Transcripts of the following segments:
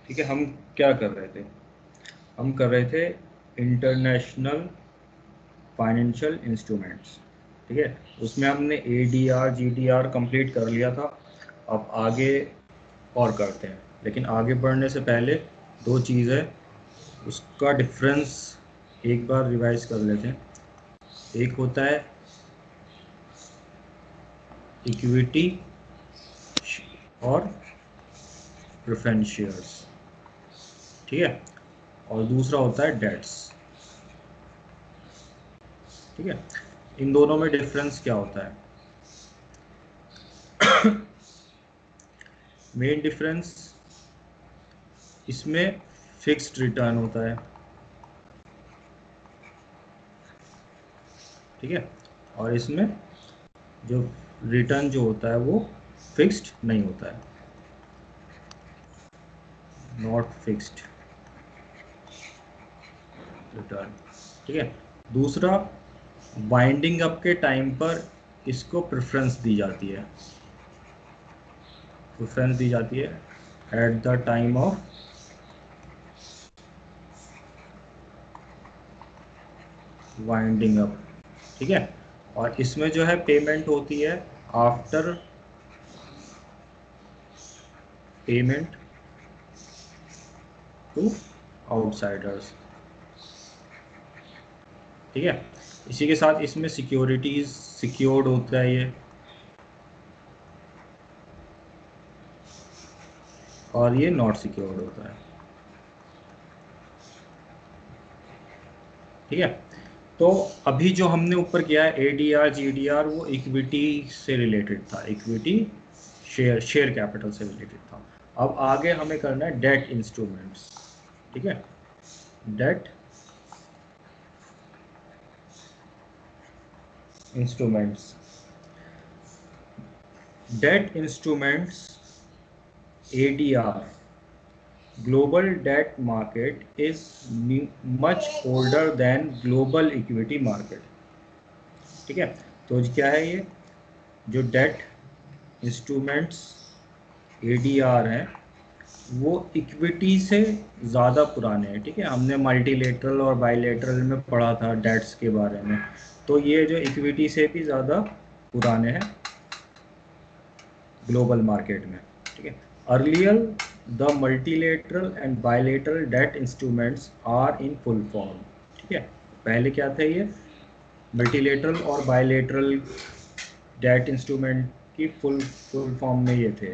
ठीक है, हम क्या कर रहे थे, हम कर रहे थे इंटरनेशनल फाइनेंशियल इंस्ट्रूमेंट्स। ठीक है, उसमें हमने ADR GDR कंप्लीट कर लिया था। अब आगे और करते हैं, लेकिन आगे बढ़ने से पहले दो चीज़ है, उसका डिफरेंस एक बार रिवाइज कर लेते हैं। एक होता है इक्विटी और प्रेफरेंस शेयर्स, ठीक है, और दूसरा होता है डेट्स। ठीक है, इन दोनों में डिफरेंस क्या होता है? मेन डिफरेंस इसमें फिक्स्ड रिटर्न होता है, ठीक है, और इसमें जो रिटर्न जो होता है वो फिक्स्ड नहीं होता है, नॉट फिक्स्ड रिटर्न। ठीक है, दूसरा, वाइंडिंग अप के टाइम पर इसको प्रेफरेंस दी जाती है, प्रेफरेंस दी जाती है at the time of winding up. ठीक है, और इसमें जो है पेमेंट होती है आफ्टर पेमेंट टू आउटसाइडर्स। ठीक है, इसी के साथ इसमें सिक्योरिटीज सिक्योर्ड होता है ये, और ये नॉट सिक्योर्ड होता है। ठीक है, तो अभी जो हमने ऊपर किया है ADR GDR वो इक्विटी से रिलेटेड था, इक्विटी शेयर कैपिटल से रिलेटेड था। अब आगे हमें करना है डेट इंस्ट्रूमेंट्स। ठीक है, debt instruments, debt instruments ADR, global debt market is much older than global equity market। ठीक है, तो क्या है ये जो डेट इंस्ट्रूमेंट्स ADR हैं वो इक्विटी से ज़्यादा पुराने हैं। ठीक है, हमने मल्टीलेटरल और बाइलेटरल में पढ़ा था डेट्स के बारे में, तो ये जो इक्विटी से भी ज़्यादा पुराने हैं ग्लोबल मार्केट में। ठीक है, earlier the multilateral and bilateral debt instruments are in full form. ठीक है, पहले क्या थे ये मल्टीलेटरल और बायलेटरल डेट इंस्ट्रूमेंट की फुल फॉर्म में ये थे।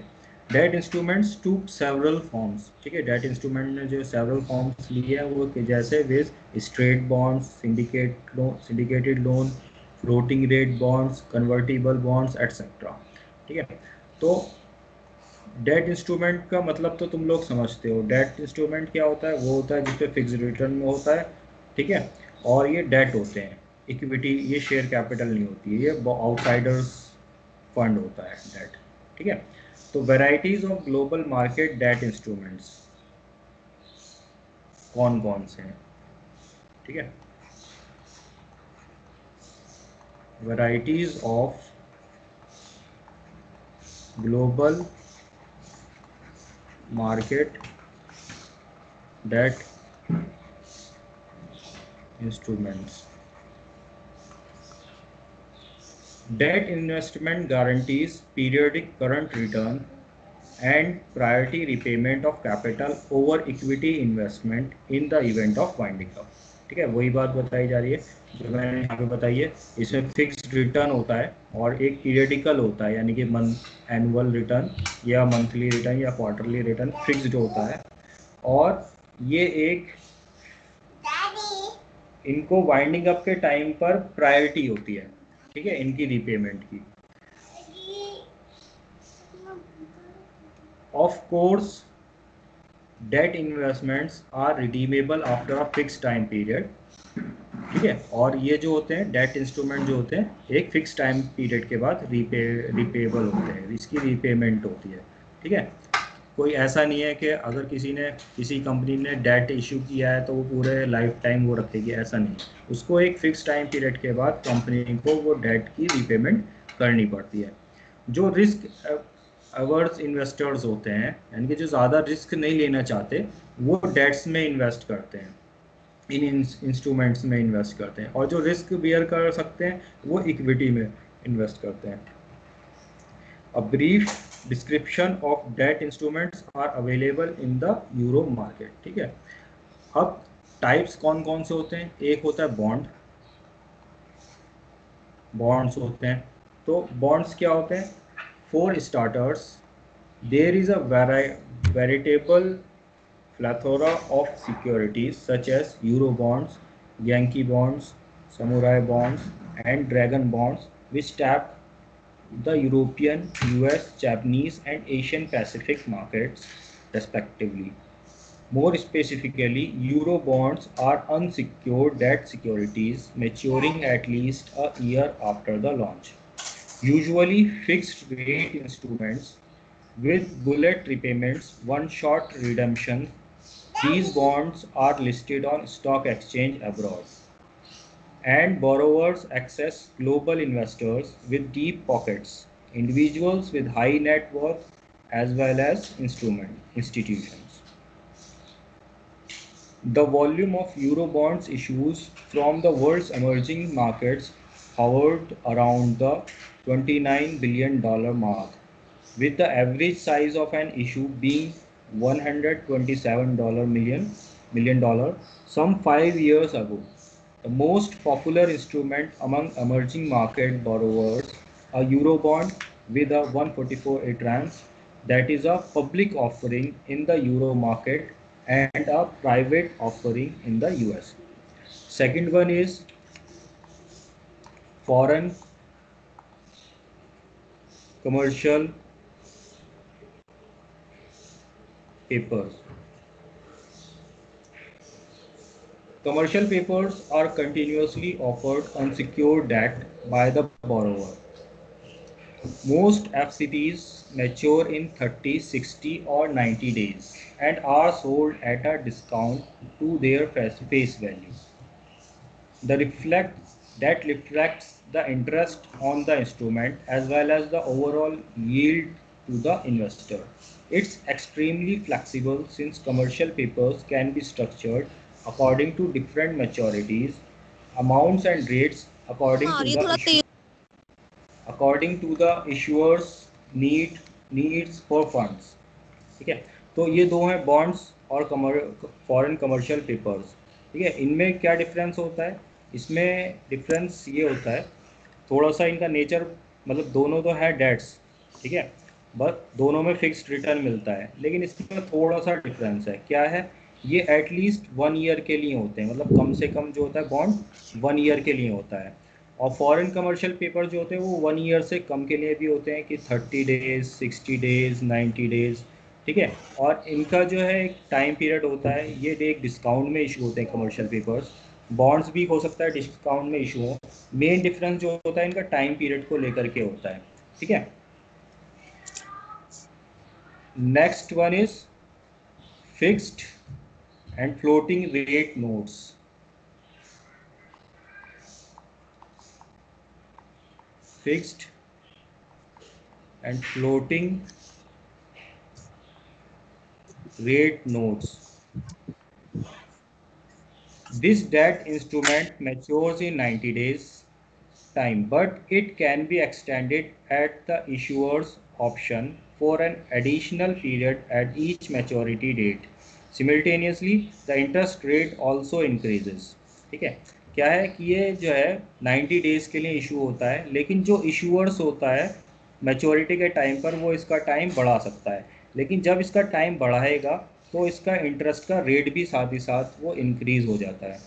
Debt instruments to several forms. ठीक है, डेट इंस्ट्रूमेंट ने जो सेवरल फॉर्म्स लिए हैं वो जैसे with straight bonds, syndicated loan, floating rate bonds, convertible bonds etcetera. ठीक है, तो डेट इंस्ट्रूमेंट का मतलब तो तुम लोग समझते हो, डेट इंस्ट्रूमेंट क्या होता है, वो होता है जिसपे फिक्स रिटर्न में होता है। ठीक है, और ये डेट होते हैं, इक्विटी, ये शेयर कैपिटल नहीं होती है, ये आउटसाइडर्स फंड होता है डेट। ठीक है, तो varieties of global market debt instruments कौन कौन से हैं? ठीक है, varieties of global market debt instruments. Debt investment guarantees periodic current return and priority repayment of capital over equity investment in the event of winding up। ठीक है, वही बात बताई जा रही है जो मैंने यहाँ पे बताई है। इसमें फिक्स्ड रिटर्न होता है और एक पीरियडिकल होता है, यानी कि एनुअल रिटर्न या मंथली रिटर्न या क्वार्टरली रिटर्न फिक्स्ड होता है, और ये एक इनको वाइंडिंग अप के टाइम पर प्रायोरिटी होती है। ठीक है, इनकी रीपेमेंट की। Of course, debt investments are redeemable after a fixed time period। ठीक है, और ये जो होते हैं डेट इंस्ट्रूमेंट जो होते हैं एक फिक्स टाइम पीरियड के बाद रिपेबल होते हैं, इसकी रीपेमेंट होती है। ठीक है, कोई ऐसा नहीं है कि अगर किसी कंपनी ने डेट इशू किया है तो वो पूरे लाइफ टाइम वो रखेगी, ऐसा नहीं। उसको एक फिक्स टाइम पीरियड के बाद कंपनी को वो डेट की रीपेमेंट करनी पड़ती है। जो रिस्क अवर्स इन्वेस्टर्स होते हैं, यानी कि जो ज़्यादा रिस्क नहीं लेना चाहते, वो डेट्स में इन्वेस्ट करते हैं, इन इंस्ट्रूमेंट्स में इन्वेस्ट करते हैं, और जो रिस्क बियर कर सकते हैं वो इक्विटी में इन्वेस्ट करते हैं। A brief description of debt instruments are available in the euro market. ठीक है, अब टाइप्स कौन कौन से होते हैं? एक होता है बॉन्ड, बॉन्ड्स होते हैं। तो बॉन्ड्स क्या होते हैं? For starters, there is a veritable plethora of securities such as Euro bonds, Yankee bonds, Samurai bonds, and Dragon bonds, which tap the European, US, Japanese, and Asian Pacific markets, respectively. More specifically, Euro bonds are unsecured debt securities maturing at least a year after the launch. Usually fixed rate instruments with bullet repayments, one shot redemption. These bonds are listed on stock exchange abroad, and borrowers access global investors with deep pockets, individuals with high net worth, as well as institutions. The volume of Eurobonds issues from the world's emerging markets hovered around the $29 billion mark, with the average size of an issue being $127 million some 5 years ago. The most popular instrument among emerging market borrowers, a Eurobond with a 144A tranche, that is a public offering in the Euro market and a private offering in the US. Second one is foreign commercial papers. Commercial papers are continuously offered unsecured debt by the borrower. Most FCPs mature in 30, 60, or 90 days and are sold at a discount to their face value. That reflects the interest on the instrument as well as the overall yield to the investor. It's extremely flexible since commercial papers can be structured according to different maturities, amounts and rates according to the issuer's needs for funds. ठीक है, तो ये दो हैं bonds और foreign commercial papers. ठीक है, इनमें क्या डिफरेंस होता है? इसमें डिफरेंस ये होता है, थोड़ा सा इनका नेचर, मतलब दोनों तो है डेट्स, ठीक है, बस दोनों में फिक्स्ड रिटर्न मिलता है, लेकिन इसमें थोड़ा सा डिफरेंस है। क्या है? ये एटलीस्ट 1 ईयर के लिए होते हैं, मतलब कम से कम जो होता है बॉन्ड 1 ईयर के लिए होता है, और फॉरेन कमर्शियल पेपर जो होते हैं वो 1 ईयर से कम के लिए भी होते हैं, कि 30 डेज, 60 डेज, 90 डेज। ठीक है, और इनका जो है एक टाइम पीरियड होता है, ये एक डिस्काउंट में इशू होते हैं कमर्शियल पेपर्स। बॉन्ड्स भी हो सकता है डिस्काउंट में इशू हो, मेन डिफरेंस जो होता है इनका टाइम पीरियड को लेकर के होता है। ठीक है, next one is fixed and floating rate notes. Fixed and floating rate notes. This debt instrument matures in 90 days time, but it can be extended at the issuer's option for an additional period at each maturity date. Simultaneously, the interest rate also increases. ठीक है, क्या है कि ये जो है 90 days के लिए इशू होता है, लेकिन जो इशूअर्स होता है मैच्योरिटी के टाइम पर वो इसका टाइम बढ़ा सकता है, लेकिन जब इसका टाइम बढ़ाएगा तो इसका इंटरेस्ट का रेट भी साथ ही साथ वो इंक्रीज हो जाता है।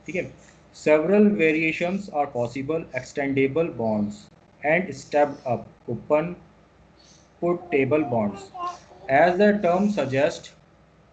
ठीक है, several variations are possible: extendable bonds and stepped up open put-table bonds. As the term suggests,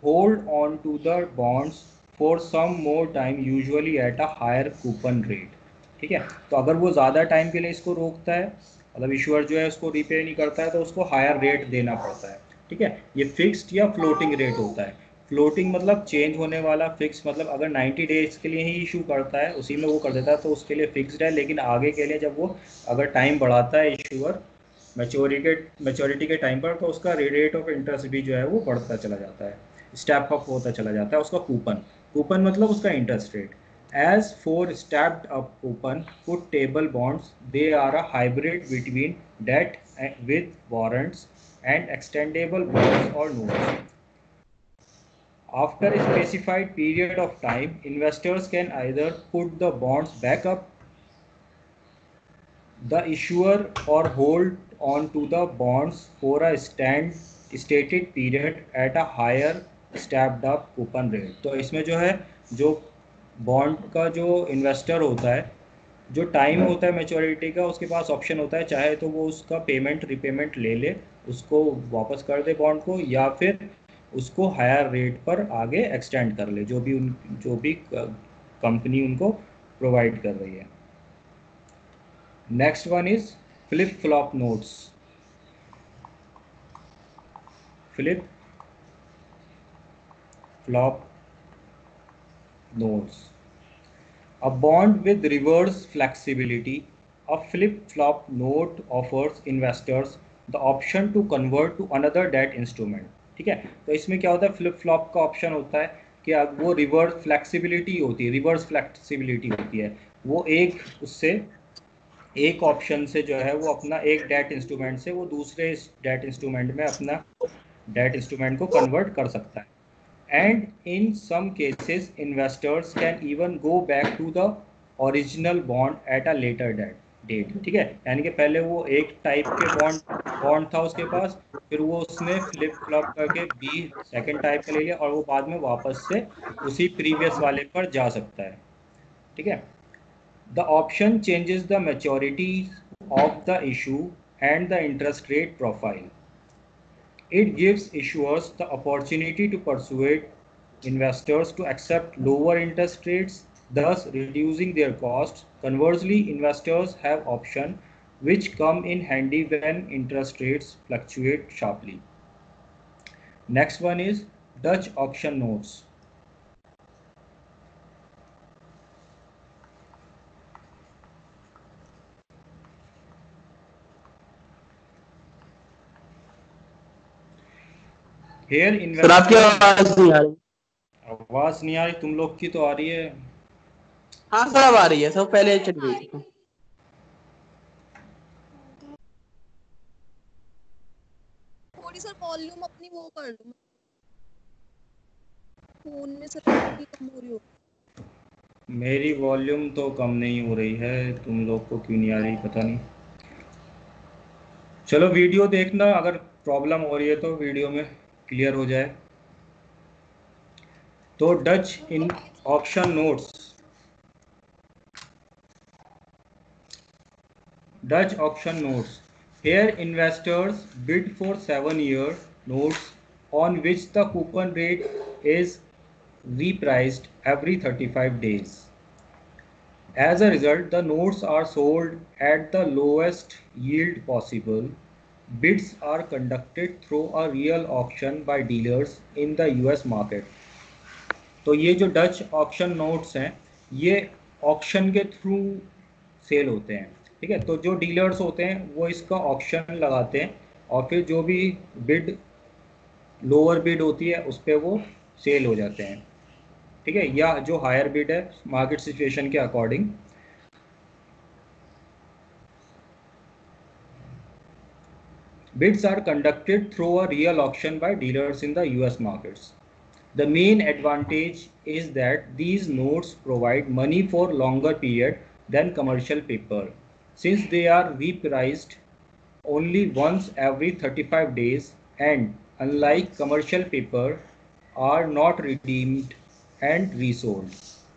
hold on to the bonds for some more time, usually at a higher coupon rate. ठीक है, तो अगर वो ज़्यादा time के लिए इसको रोकता है, मतलब इशूअर जो है उसको रीपे नहीं करता है, तो उसको हायर रेट देना पड़ता है। ठीक है, ये फिक्स्ड या फ्लोटिंग रेट होता है। फ्लोटिंग मतलब चेंज होने वाला, फिक्स मतलब अगर 90 डेज के लिए ही इशू करता है, उसी में वो कर देता है, तो उसके लिए फिक्स्ड है, लेकिन आगे के लिए जब वो अगर टाइम बढ़ाता है इशूअर, मैच्योरिटी के टाइम पर तो उसका रेट ऑफ इंटरेस्ट भी जो है वो बढ़ता चला जाता है, स्टेप अप होता चला जाता है उसका कूपन। कूपन मतलब उसका interest rate. As for stepped up coupon puttable bonds, they are a hybrid between debt with warrants and extendable bonds और notes. After a specified period of time, investors can either put the bonds back up the issuer or hold on to the bonds for a stated period at a higher stepped up coupon rate। तो इसमें जो है, जो bond का जो investor होता है, जो टाइम होता है मैच्योरिटी का, उसके पास ऑप्शन होता है, चाहे तो वो उसका पेमेंट रिपेमेंट ले ले, उसको वापस कर दे बॉन्ड को, या फिर उसको हायर रेट पर आगे एक्सटेंड कर ले, जो भी कंपनी उनको प्रोवाइड कर रही है। Next one is flip flop notes. Flip flop notes, a bond with reverse flexibility, a flip-flop note offers investors the option to convert to another debt instrument। ठीक है, तो इसमें क्या होता है, फ्लिप फ्लॉप का ऑप्शन होता है कि अब वो रिवर्स फ्लेक्सिबिलिटी होती है, रिवर्स फ्लेक्सिबिलिटी होती है, वो उससे एक ऑप्शन से जो है वो अपना एक डेट इंस्ट्रूमेंट से वो दूसरे डेट इंस्ट्रूमेंट में अपना डेट इंस्ट्रूमेंट को कन्वर्ट कर सकता है। And in some cases, investors can even go back to the original bond at a later date। ठीक है, यानी कि पहले वो एक टाइप के बॉन्ड था उसके पास, फिर वो उसने फ्लिप फ्लॉप करके बी सेकंड टाइप का ले लिया, और वो बाद में वापस से उसी प्रीवियस वाले पर जा सकता है। ठीक है, the option changes the maturity of the issue and the interest rate profile. It gives issuers the opportunity to persuade investors to accept lower interest rates, thus reducing their costs. Conversely, investors have options which come in handy when interest rates fluctuate sharply. Next one is Dutch auction notes. Here sir आपकी investors, आवाज नहीं आ रही। आवाज नहीं आ रही, तुम लोग की तो आ रही है। हाँ सर अब आ रही है, सब पहले चल रही थी। थोड़ी सर वॉल्यूम अपनी वो कर लो, फोन में सर की कम हो रही हो। मेरी वॉल्यूम तो कम नहीं हो रही है, तुम लोग को क्यों नहीं आ रही पता नहीं। चलो वीडियो देखना, अगर प्रॉब्लम हो रही है तो वीडियो में क्लियर हो जाए। तो Dutch in auction notes, Dutch auction notes. Here investors bid for 7-year notes on which the coupon rate is repriced every 35 days. As a result, the notes are sold at the lowest yield possible. Bids are conducted through a real auction by dealers in the US market. तो ये जो Dutch auction notes हैं, ये auction के through cell होते हैं। ठीक है, तो जो डीलर्स होते हैं वो इसका ऑक्शन लगाते हैं, और फिर जो भी बिड लोअर बिड होती है उस पर वो सेल हो जाते हैं। ठीक है, या जो हायर बिड है मार्केट सिचुएशन के according. Bids are conducted through a real auction by dealers in the US markets. The main advantage is that these notes provide money for longer period than commercial paper, since they are repriced only once every 35 days and, unlike commercial paper, are not redeemed and resold।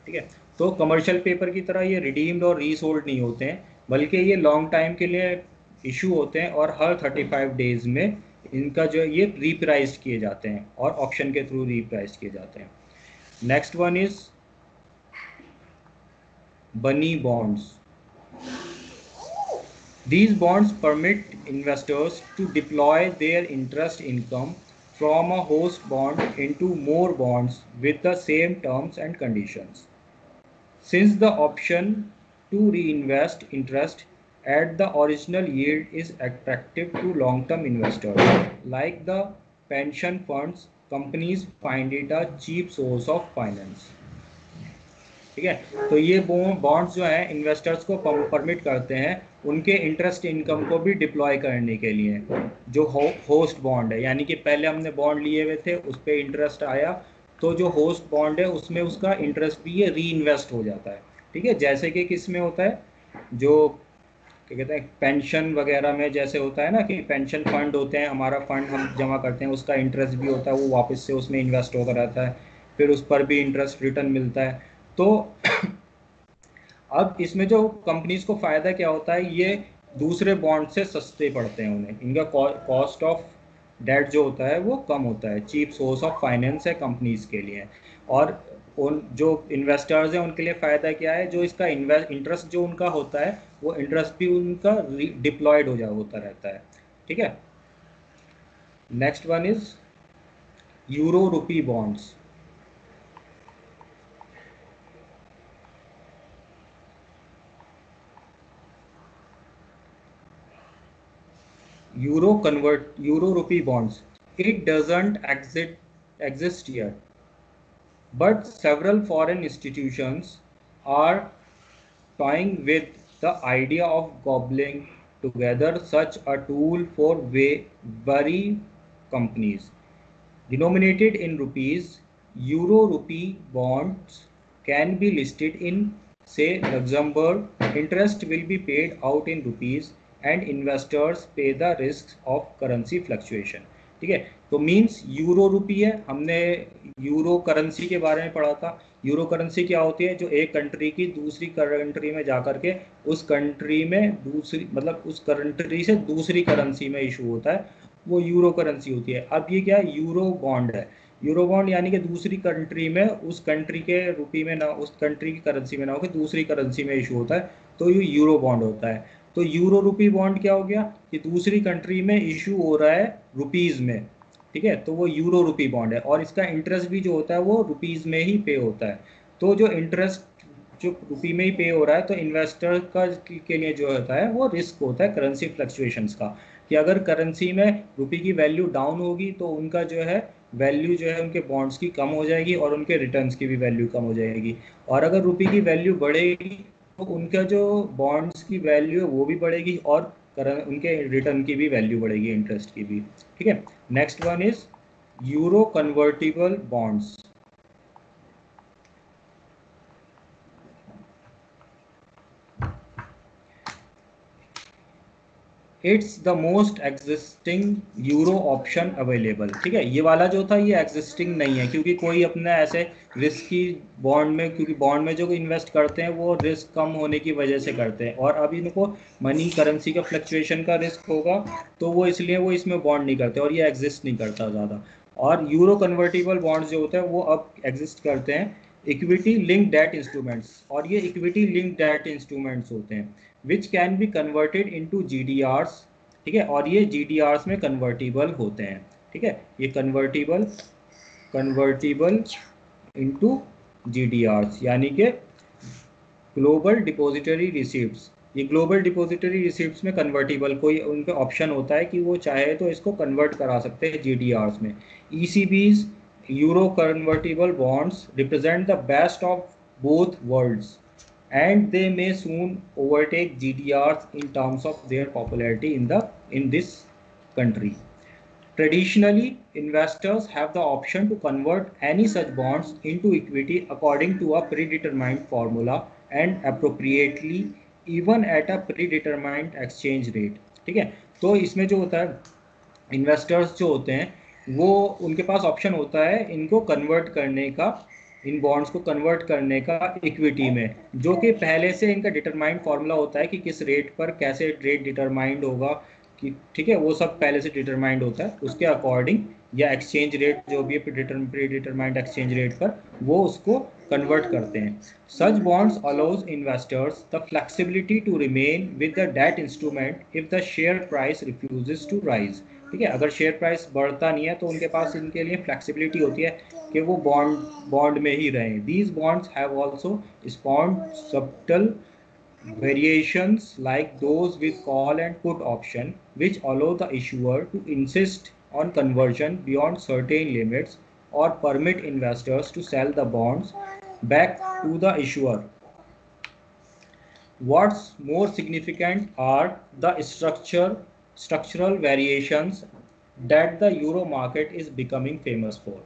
ठीक है, तो commercial paper की तरह ये redeemed और resold नहीं होते हैं, बल्कि ये लॉन्ग टाइम के लिए इशू होते हैं, और हर 35 डेज में इनका जो ये रीप्राइज किए जाते हैं और ऑप्शन के थ्रू रीप्राइज किए जाते हैं। नेक्स्ट वन इज बनी bonds. These bonds permit investors to deploy their interest income from a host bond into more bonds with the same terms and conditions. Since the option to reinvest interest at the original yield is attractive to long-term investors. Like the pension funds, companies find it a cheap source of finance. ठीक है, तो ये bonds जो है investors को permit करते हैं उनके इंटरेस्ट इनकम को भी डिप्लॉय करने के लिए। जो होस्ट बॉन्ड है, यानी कि पहले हमने बॉन्ड लिए हुए थे उस पर इंटरेस्ट आया, तो जो होस्ट बॉन्ड है उसमें उसका इंटरेस्ट भी ये री इन्वेस्ट हो जाता है। ठीक है, जैसे कि किस में होता है, जो क्या कहते हैं पेंशन वगैरह में जैसे होता है ना कि पेंशन फंड होते हैं, हमारा फंड हम जमा करते हैं, उसका इंटरेस्ट भी होता है, वो वापस से उसमें इन्वेस्ट होता रहता है, फिर उस पर भी इंटरेस्ट रिटर्न मिलता है। तो अब इसमें जो कंपनीज को फ़ायदा क्या होता है, ये दूसरे बॉन्ड से सस्ते पड़ते हैं उन्हें, इनका कॉस्ट ऑफ डेट जो होता है वो कम होता है, चीप सोर्स ऑफ फाइनेंस है कंपनीज के लिए। और उन जो इन्वेस्टर्स हैं उनके लिए फ़ायदा क्या है, जो इसका इंटरेस्ट जो उनका होता है वो इंटरेस्ट भी उनका डिप्लॉयड होता रहता है। ठीक है, next one is euro rupee bonds. Euro rupee bonds. It doesn't exist yet, but several foreign institutions are toying with the idea of cobbling together such a tool for very companies. Denominated in rupees, Euro rupee bonds can be listed in, say, Luxembourg. Interest will be paid out in rupees and investors pay the risks of currency fluctuation. ठीक है, तो means euro रुपी है, हमने euro currency के बारे में पढ़ा था। यूरो करेंसी क्या होती है, जो एक कंट्री की दूसरी कंट्री में जाकर के उस कंट्री में दूसरी मतलब उस कंट्री से दूसरी करेंसी में इशू होता है, वो यूरो करेंसी होती है। अब ये क्या है, यूरो बॉन्ड है। यूरो बॉन्ड यानी कि दूसरी कंट्री में उस कंट्री के रुपी में ना, उस कंट्री की करेंसी में ना होकर दूसरी करेंसी में इशू होता है, तो ये यूरो बॉन्ड होता है। तो यूरो रुपी बॉन्ड क्या हो गया कि दूसरी कंट्री में इशू हो रहा है रुपीज़ में। ठीक है, तो वो यूरो रुपी बॉन्ड है और इसका इंटरेस्ट भी जो होता है वो रुपीज़ में ही पे होता है। तो जो इंटरेस्ट जो रुपी में ही पे हो रहा है, तो इन्वेस्टर का के लिए जो होता है वो रिस्क होता है करेंसी फ्लक्चुएशंस का, कि अगर करेंसी में रुपी की वैल्यू डाउन होगी तो उनका जो है वैल्यू जो है उनके बॉन्ड्स की कम हो जाएगी और उनके रिटर्न्स की भी वैल्यू कम हो जाएगी। और अगर रुपी की वैल्यू बढ़ेगी तो उनका जो बॉन्ड्स की वैल्यू है वो भी बढ़ेगी और उनके रिटर्न की भी वैल्यू बढ़ेगी, इंटरेस्ट की भी। ठीक है, next one is euro convertible bonds. It's the most existing euro option available. ठीक है, ये वाला जो था ये एग्जिस्टिंग नहीं है, क्योंकि कोई अपना ऐसे रिस्की बॉन्ड में, क्योंकि बॉन्ड में जो इन्वेस्ट करते हैं वो रिस्क कम होने की वजह से करते हैं, और अब इनको मनी करेंसी का फ्लक्चुएशन का रिस्क होगा तो वो इसलिए वो इसमें बॉन्ड नहीं करते और ये एग्जिस्ट नहीं करता ज़्यादा। और यूरो कन्वर्टिबल बॉन्ड जो होते हैं वो अब एग्जिस्ट करते हैं इक्विटी लिंक डेट इंस्ट्रूमेंट्स, और ये इक्विटी लिंक डेट इंस्ट्रूमेंट्स होते हैं which can be converted into GDRs। ठीक है, और ये GDRs में कन्वर्टिबल होते हैं। ठीक है, ये कन्वर्टिबल इनटू GDRs यानी कि ग्लोबल डिपॉजिटरी रिसिप्ट्स। ये ग्लोबल डिपॉजिटरी रिसिप्ट्स में कन्वर्टिबल, कोई उनका ऑप्शन होता है कि वो चाहे तो इसको कन्वर्ट करा सकते हैं GDRs में। ECB's euro convertible bonds represent the best of both worlds and they may soon overtake GDRs in terms of their popularity in this country. Traditionally, investors have the option to convert any such bonds into equity according to a predetermined formula and appropriately even at a predetermined exchange rate. ठीक है, तो इसमें जो होता है investors जो होते हैं वो उनके पास ऑप्शन होता है इनको कन्वर्ट करने का, इन बॉन्ड्स को कन्वर्ट करने का इक्विटी में, जो कि पहले से इनका डिटरमाइंड फार्मूला होता है कि किस रेट पर कैसे रेट डिटरमाइंड होगा कि ठीक है, वो सब पहले से डिटरमाइंड होता है, उसके अकॉर्डिंग या एक्सचेंज रेट जो भी है प्री डिटरमाइंड एक्सचेंज रेट पर वो उसको कन्वर्ट करते हैं। Such bonds allows investors the flexibility to remain with the debt instrument if the share price refuses to rise. ठीक है, अगर शेयर प्राइस बढ़ता नहीं है तो उनके पास इनके लिए फ्लेक्सिबिलिटी होती है कि वो बॉन्ड में ही रहें। These bonds have also स्पॉन्ड subtle variations like those with call and put option, which allow the issuer to insist on conversion beyond certain limits or permit investors to sell the bonds back to the issuer. What's more significant are the structural variations that the euro market is becoming famous for.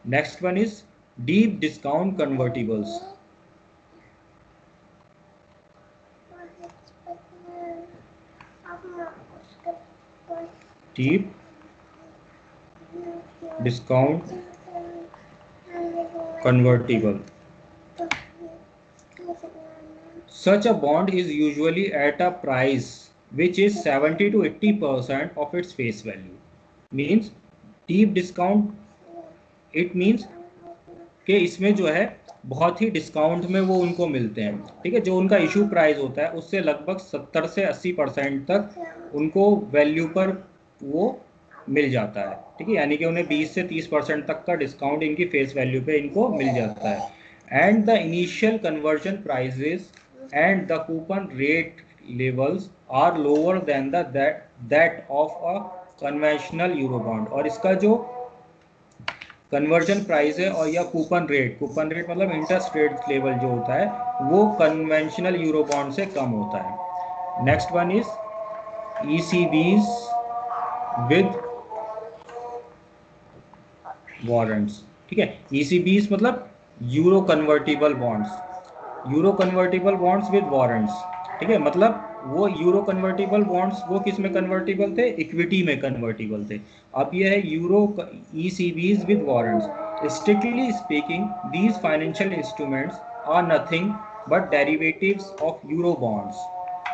Next one is deep discount convertibles. Deep discount convertible. Such a bond is usually at a price which is 70 to 80% of its face value. Means deep discount, it means कि इसमें जो है बहुत ही discount में वो उनको मिलते हैं, ठीक है। जो उनका इशू प्राइस होता है उससे लगभग 70 से 80% तक उनको वैल्यू पर वो मिल जाता है, ठीक है। यानी कि उन्हें 20 से 30% तक का डिस्काउंट इनकी फेस वैल्यू पे इनको मिल जाता है। And the initial conversion prices and the coupon rate levels are lower than that of a conventional euro bond। और इसका जो कन्वर्जन प्राइस है और या कूपन रेट मतलब इंटरेस्ट रेट लेवल जो होता है वो कन्वेंशनल यूरो बॉन्ड से कम होता है। Next one is ECBs with warrants, ठीक है। ECBs मतलब euro convertible bonds, euro convertible bonds with warrants, ठीक है। मतलब वो यूरो कन्वर्टिबल बॉन्ड्स वो किस में कन्वर्टिबल थे, इक्विटी में कन्वर्टिबल थे। अब ये है euro ECBs with warrants. Strictly speaking these financial instruments are nothing but derivatives of euro bonds,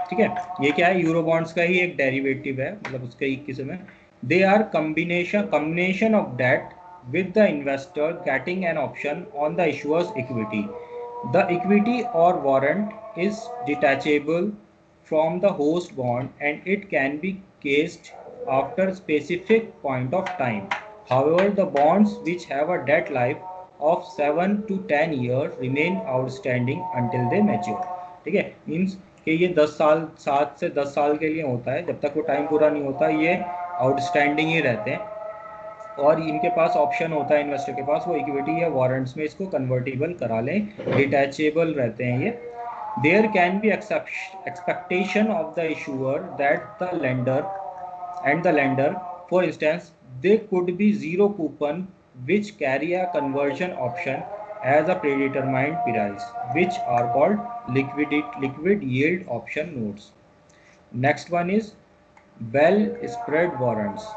ठीक है। ये क्या है, यूरो बॉन्ड्स का ही एक डेरिवेटिव है, मतलब उसका एक किस्म है। They are combination of debt with the investor getting an option on the issuer's equity. The equity or warrant is detachable from the host bond and it can be cased after a specific point of time. However, the bonds which have a debt life of 7 to 10 years remain outstanding until they mature, ठीक है। Means कि ये 10 साल 7 से 10 साल के लिए होता है, जब तक वो टाइम पूरा नहीं होता ये आउटस्टैंडिंग ही रहते हैं। और इनके पास ऑप्शन होता है इन्वेस्टर के पास, वो इक्विटी या वारंट्स में इसको कन्वर्टिबल करा लें, डिटैचेबल रहते हैं ये। There can be expectation of the issuer that the lender for instance they could be zero coupon which carry a conversion option as a predetermined price, which are called liquid yield option notes. Next one is well spread warrants.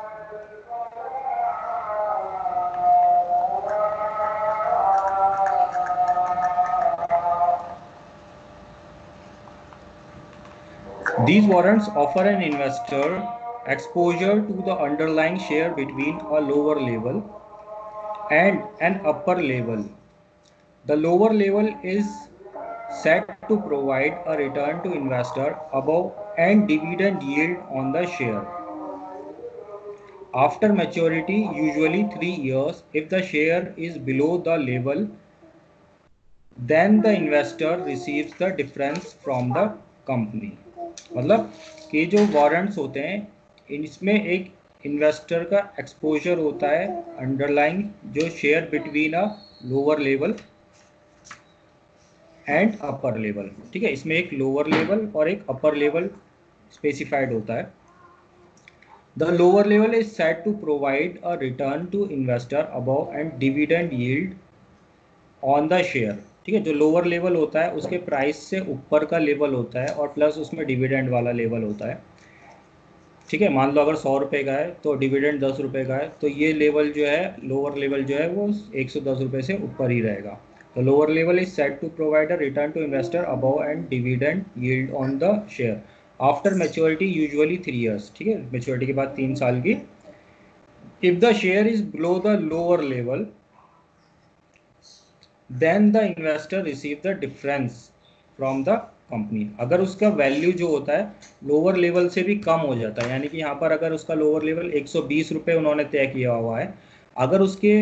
These warrants offer an investor exposure to the underlying share between a lower level and an upper level. The lower level is set to provide a return to investor above and dividend yield on the share. After maturity, usually 3 years, if the share is below the level, then the investor receives the difference from the company. मतलब कि जो warrants होते हैं इसमें एक investor का exposure होता है अंडरलाइंग जो share between a lower level and upper level, ठीक है। इसमें एक लोअर लेवल और एक अपर लेवल स्पेसिफाइड होता है। The lower level is set to provide a return to investor above and dividend yield on the share, ठीक है। जो लोअर लेवल होता है उसके प्राइस से ऊपर का लेवल होता है और प्लस उसमें डिविडेंड वाला लेवल होता है, ठीक है। मान लो अगर 100 रुपये का है तो डिविडेंड 10 रुपये का है, तो ये लेवल जो है लोअर लेवल जो है वो 110 रुपये से ऊपर ही रहेगा। तो lower level is set to provide a return to investor above and dividend yield on the share after maturity usually 3 years, ठीक है। मैच्योरिटी के बाद 3 साल की। If the share is below the lower level then the investor receive the difference from the company। अगर उसका value जो होता है लोअर लेवल से भी कम हो जाता है, यानी कि यहाँ पर अगर उसका लोअर लेवल 120 रुपये उन्होंने तय किया हुआ है, अगर उसके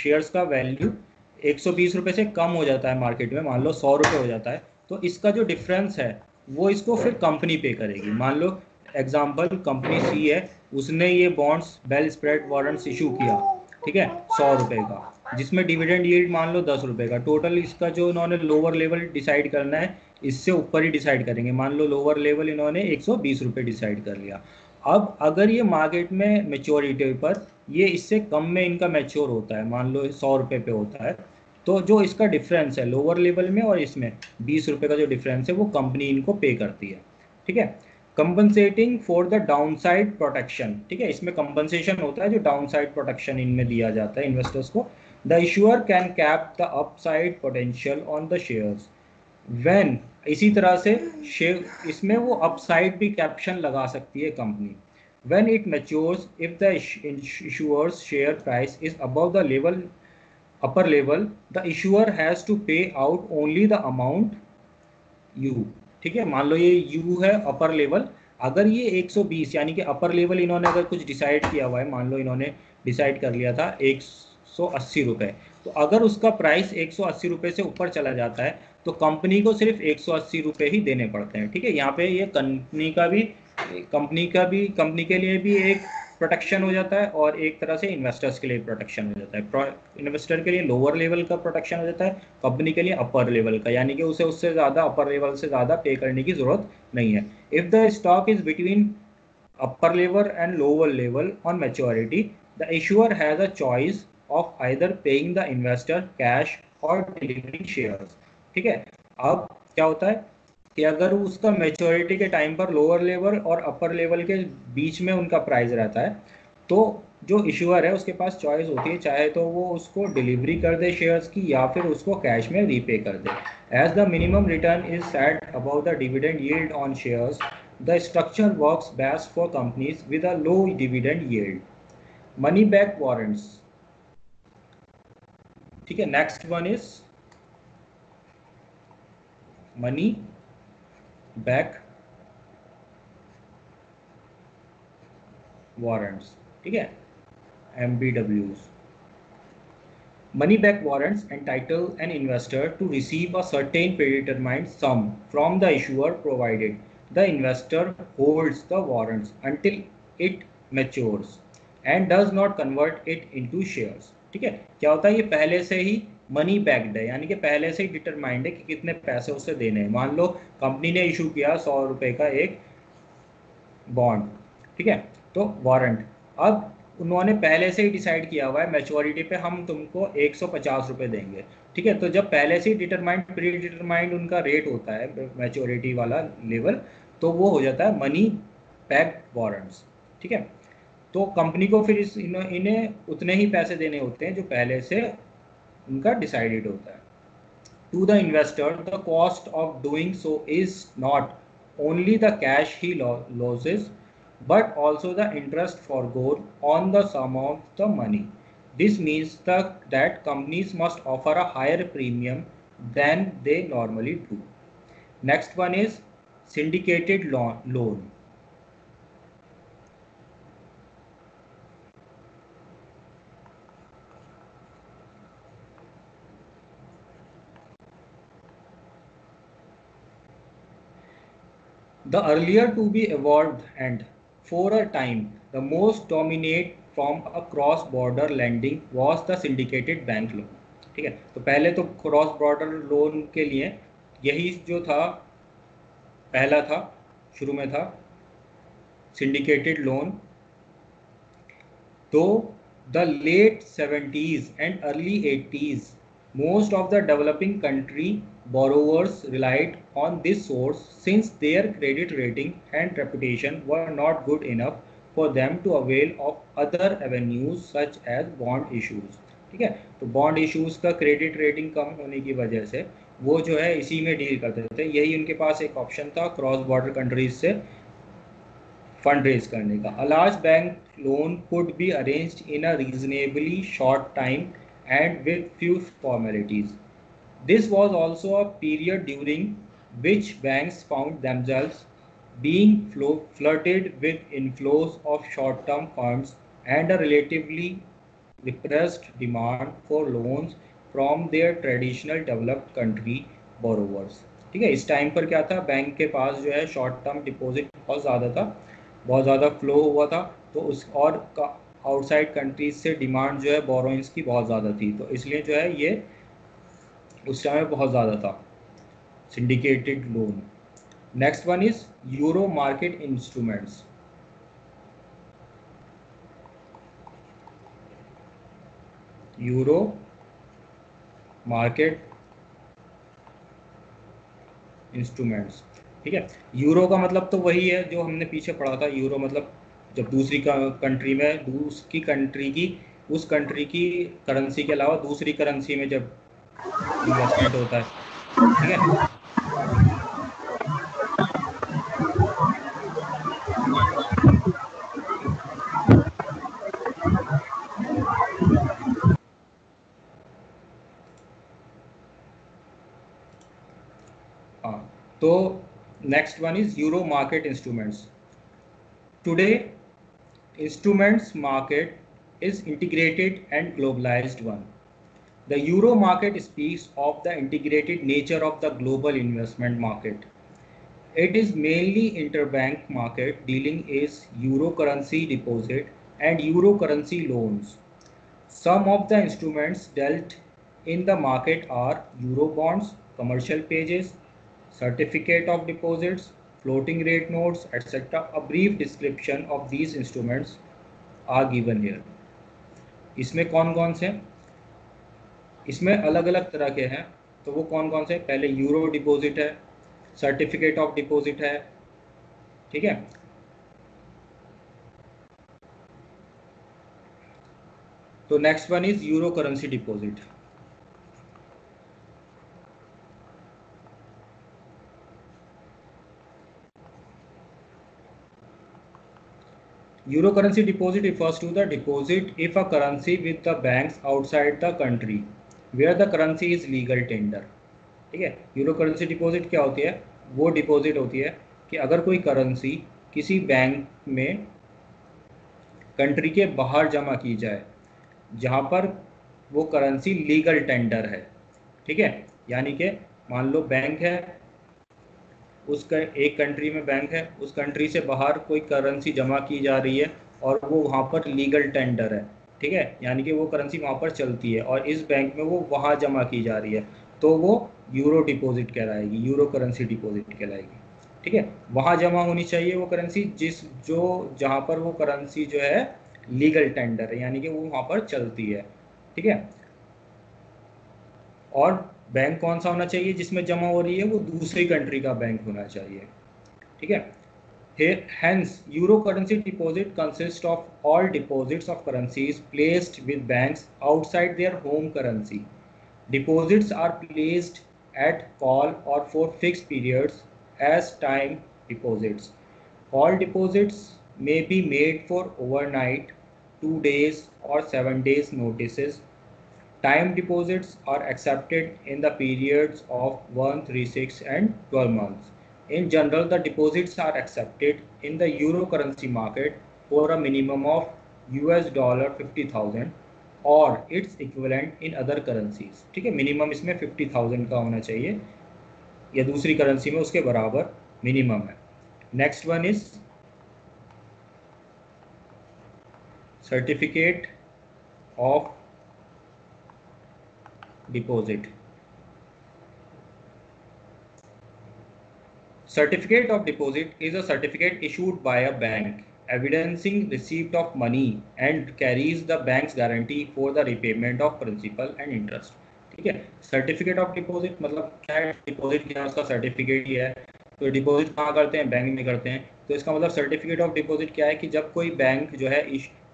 शेयर्स का वैल्यू 120 रुपये से कम हो जाता है मार्केट में, मान लो 100 रुपये हो जाता है, तो इसका जो डिफरेंस है वो इसको फिर कंपनी पे करेगी। मान लो एग्जांपल कंपनी सी है, उसने ये bonds bell spread warrants issue किया, ठीक है, 100 रुपये का, जिसमें डिविडेंड यील्ड मान लो 10 रुपये का। टोटल इसका जो इन्होंने लोअर लेवल डिसाइड करना है, इससे ऊपर ही डिसाइड करेंगे। मान लो लोअर लेवल इन्होंने 120 रुपये डिसाइड कर लिया। अब अगर ये मार्केट में मेच्योरिटी पर ये इससे कम में इनका मैच्योर होता है, मान लो 100 रुपये पे होता है, तो जो इसका डिफरेंस है लोअर लेवल में और इसमें 20 रुपये का जो डिफरेंस है वो कंपनी इनको पे करती है, ठीक है। Compensating for the downside protection, ठीक है, इसमें कंपनसेशन होता है जो डाउनसाइड प्रोटेक्शन इनमें दिया जाता है इन्वेस्टर्स को। The issuer can cap the upside potential on the shares when, इसी तरह से शेयर इसमें वो अपसाइड भी कैप्शन लगा सकती है company. When it matures if the issuers share price is above the level upper level, the issuer has to pay out only the amount u, ठीक है। मान लो ये u है अपर लेवल, अगर ये 120 यानी कि अपर लेवल इन्होंने अगर कुछ डिसाइड किया हुआ है, मान लो इन्होंने डिसाइड कर लिया था 180 रुपये, तो अगर उसका प्राइस 180 रुपये से ऊपर चला जाता है तो कंपनी को सिर्फ 180 रुपये ही देने पड़ते हैं, ठीक है। यहाँ पे ये कंपनी के लिए भी एक प्रोटेक्शन हो जाता है और एक तरह से इन्वेस्टर्स के लिए प्रोटेक्शन हो जाता है। इन्वेस्टर के लिए लोअर लेवल का प्रोटेक्शन हो जाता है, कंपनी के लिए अपर लेवल का, यानी कि उसे उससे ज़्यादा अपर लेवल से ज़्यादा पे करने की ज़रूरत नहीं है। If the stock is between upper level and lower level on maturity, the issuer has a choice of either paying the investor cash or delivering shares, ठीक है। अब क्या होता है कि अगर उसका मेच्योरिटी के टाइम पर लोअर लेवल और अपर लेवल के बीच में उनका प्राइस रहता है, तो जो इशूअर है उसके पास चॉइस होती है, चाहे तो वो उसको डिलीवरी कर दे शेयर्स की या फिर उसको कैश में रीपे कर दे। As the minimum return is set about the dividend yield on shares, the structure works best for companies with a low dividend yield. Money back warrants, ठीक है। Next one is money back warrants, ठीक है, MBWs. Money back warrants entitle an investor to receive a certain predetermined sum from the issuer provided the investor holds the warrants until it matures and does not convert it into shares, ठीक है। क्या होता है, ये पहले से ही money backed है, यानी कि पहले से ही डिटरमाइंड है कि कितने पैसे उसे देने हैं। मान लो कंपनी ने इशू किया 100 रुपये का एक बॉन्ड, ठीक है, तो वारंट, अब उन्होंने पहले से ही डिसाइड किया हुआ है मैच्योरिटी पे हम तुमको 150 रुपये देंगे, ठीक है। तो जब पहले से ही डिटरमाइंड प्री डिटरमाइंड उनका रेट होता है मैच्योरिटी वाला लेवल, तो वो हो जाता है मनी बैक वारंट्स, ठीक है। तो कंपनी को फिर इन्हें उतने ही पैसे देने होते हैं जो पहले से उनका डिसाइडेड होता है। To the investor, the cost of doing so is not only the cash he loses, but also the interest forgone on the sum of the money. This means that companies must offer a higher premium than they normally do. Next one is syndicated loan. The earlier to be evolved and for a time the most dominant form of cross-border lending was the syndicated bank loan, ठीक है। तो पहले तो cross border loan के लिए यही जो था पहला था, शुरू में था syndicated loan। तो the late 70s and early 80s, most of the developing country borrowers relied on this source since their credit rating and reputation were not good enough for them to avail of other avenues such as bond issues, ठीक है। तो bond issues का credit rating कम होने की वजह से वो जो है इसी में डील करते थे, यही उनके पास एक ऑप्शन था क्रॉस बॉर्डर कंट्रीज से फंड रेज करने का। A large bank loan could be arranged in a reasonably short time and with few formalities. This was also a period during which banks found themselves being flooded with inflows of short-term funds and a relatively repressed demand for loans from their traditional developed country borrowers, ठीक है। इस time पर क्या था, bank के पास जो है short term deposit बहुत ज़्यादा था, बहुत ज़्यादा फ्लो हुआ था, तो उस और आउटसाइड कंट्रीज से डिमांड जो है बोरोइंग्स की बहुत ज़्यादा थी, तो इसलिए जो है ये उस समय बहुत ज़्यादा था syndicated loan. Next one is euro market instruments. Euro market instruments, ठीक है। यूरो का मतलब तो वही है जो हमने पीछे पढ़ा था। यूरो मतलब जब दूसरी कंट्री में दूसरी कंट्री की उस कंट्री की करेंसी के अलावा दूसरी करेंसी में जब इन्वेस्टमेंट होता है, ठीक है। हाँ, तो next one is euro market instruments. Today instruments market is integrated and globalized one. The euro market speaks of the integrated nature of the global investment market. It is mainly interbank market dealing is euro currency deposit and euro currency loans. Some of the instruments dealt in the market are euro bonds, commercial pages, certificate of deposits, floating rate notes, etc. A brief description of these instruments are given here. इसमें कौन कौन से, इसमें अलग अलग तरह के हैं, तो वो कौन कौन से, पहले यूरो डिपॉजिट है, सर्टिफिकेट ऑफ डिपॉजिट है, ठीक है। तो next one is euro currency deposit. Euro currency deposit refers to the deposit if a currency with the banks outside the country where the currency is legal tender, ठीक है। Euro currency deposit क्या होती है, वो deposit होती है कि अगर कोई करेंसी किसी बैंक में कंट्री के बाहर जमा की जाए जहाँ पर वो करेंसी लीगल टेंडर है, ठीक है। यानी कि मान लो बैंक है, उसका एक कंट्री में बैंक है, उस कंट्री से बाहर कोई करेंसी जमा की जा रही है और वो वहाँ पर लीगल टेंडर है, ठीक है। यानी कि वो करेंसी वहाँ पर चलती है और इस बैंक में वो वहाँ जमा की जा रही है, तो वो यूरो डिपॉजिट कहलाएगी, यूरो करेंसी डिपॉजिट कहलाएगी, ठीक है। वहाँ जमा होनी चाहिए वो करेंसी जहाँ पर वो करेंसी जो है लीगल टेंडर है, यानी कि वो वहाँ पर चलती है, ठीक है। और बैंक कौन सा होना चाहिए जिसमें जमा हो रही है, वो दूसरी कंट्री का बैंक होना चाहिए, ठीक है। Hence, euro currency deposit consists of all deposits of currencies placed with banks outside their home currency. Deposits are placed at call or for fixed periods as time deposits. Call deposits may be made for overnight, 2 days or 7 days notices. Time deposits are accepted in the periods of 1, 3, 6 and 12 months. In general, the deposits are accepted in the euro currency market for a minimum of $50,000 or its equivalent in other currencies. ठीक है, minimum इसमें 50,000 का होना चाहिए या दूसरी currency में उसके बराबर मिनिमम है। Next one is certificate of deposit. Certificate of deposit is a certificate issued by a bank evidencing receipt of money and carries the bank's guarantee for the repayment of principal and interest. ठीक है, certificate of deposit मतलब क्या है, deposit क्या है उसका certificate ही है। तो डिपॉजिट कहाँ करते हैं, बैंक में करते हैं। तो इसका मतलब सर्टिफिकेट ऑफ डिपॉजिट क्या है कि जब कोई बैंक जो है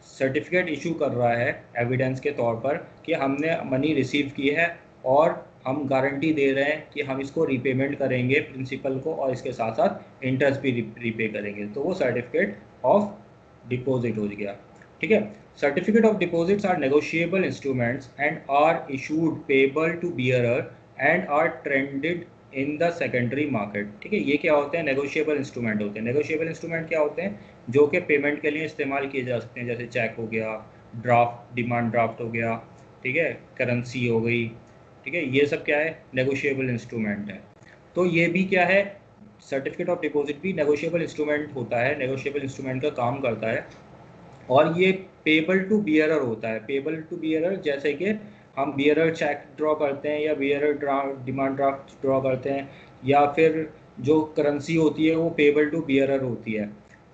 सर्टिफिकेट इशू कर रहा है एविडेंस के तौर पर कि हमने मनी रिसीव की है और हम गारंटी दे रहे हैं कि हम इसको रीपेमेंट करेंगे प्रिंसिपल को और इसके साथ साथ इंटरेस्ट भी रीपे करेंगे, तो वो सर्टिफिकेट ऑफ डिपॉजिट हो गया, ठीक है। Certificate of deposits are negotiable instruments and are issued payable to bearer and are trended in the secondary market, ठीक है। ये क्या होते हैं, नेगोशिएबल इंस्ट्रूमेंट होते हैं। नेगोशिएबल इंस्ट्रूमेंट क्या होते हैं, जो कि पेमेंट के लिए इस्तेमाल किए जा सकते हैं, जैसे चेक हो गया, ड्राफ्ट, डिमांड ड्राफ्ट हो गया, ठीक है, करेंसी हो गई, ठीक है। ये सब क्या है, नेगोशिएबल इंस्ट्रूमेंट है। तो ये भी क्या है, सर्टिफिकेट ऑफ डिपॉजिट भी नेगोशिएबल इंस्ट्रूमेंट होता है, नेगोशिएबल इंस्ट्रूमेंट का काम करता है, और ये पेबल टू बियरर होता है। पेबल टू बियरर जैसे कि हम बियरर चेक ड्रॉ करते हैं या बियरर डिमांड ड्राफ्ट ड्रॉ करते हैं, या फिर जो करेंसी होती है वो पेबल टू बियरर होती है।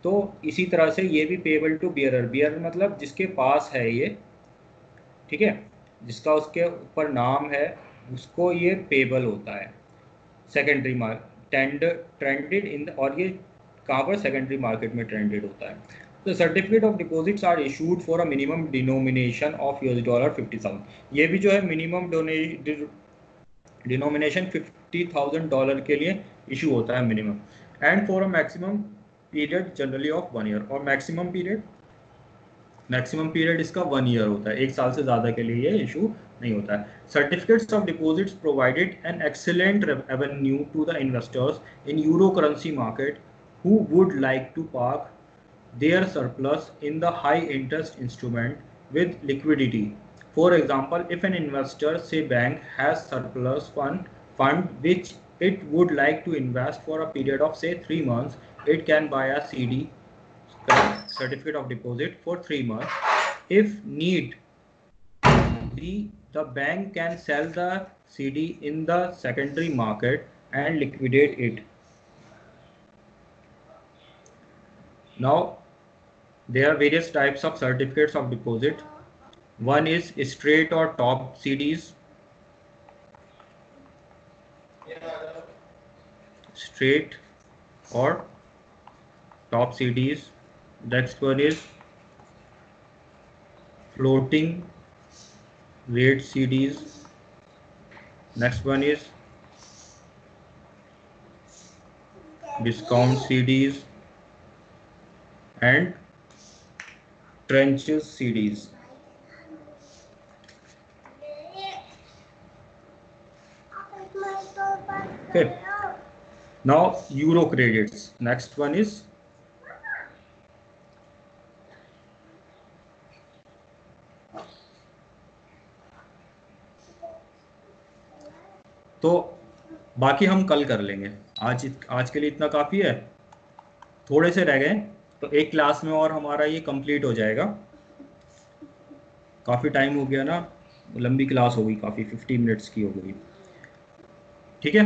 तो इसी तरह से ये भी पेबल टू बियरर, बियरर मतलब जिसके पास है ये, ठीक है, जिसका उसके ऊपर नाम है, उसको ये पेबल होता है। सेकेंडरी ट्रेंडेड इन, और ये कहाँ पर, सेकेंडरी मार्केट में ट्रेंडेड होता है। तो certificate of deposits are issued for a minimum denomination of $50,000 50,000। ये भी जो है मिनिमम डिनोमिनेशन $50,000 के लिए इशू होता है minimum, and for a maximum period generally of 1 year, और मैक्सिमम पीरियड इसका 1 ईयर होता है, 1 साल से ज़्यादा के लिए ये इशू नहीं होता है। Certificates of deposits provided an excellent avenue to the investors in euro currency market who would like to park their surplus in the high interest instrument with liquidity. For example, if an investor, say bank, has surplus fund which it would like to invest for a period of say 3 months, it can buy a CD, certificate of deposit, for 3 months. If need be, the bank can sell the CD in the secondary market and liquidate it. Now there are various types of certificates of deposit. One is straight or top CDs. Straight or top CDs. Next one is floating rate CDs. Next one is discount CDs and trenches CDs. Okay. Now euro credits. Next one is तो बाकी हम कल कर लेंगे, आज के लिए इतना काफ़ी है, थोड़े से रह गए, तो एक क्लास में और हमारा ये कंप्लीट हो जाएगा। काफ़ी टाइम हो गया ना, लंबी क्लास हो गई, काफ़ी 50 मिनट्स की हो गई, ठीक है।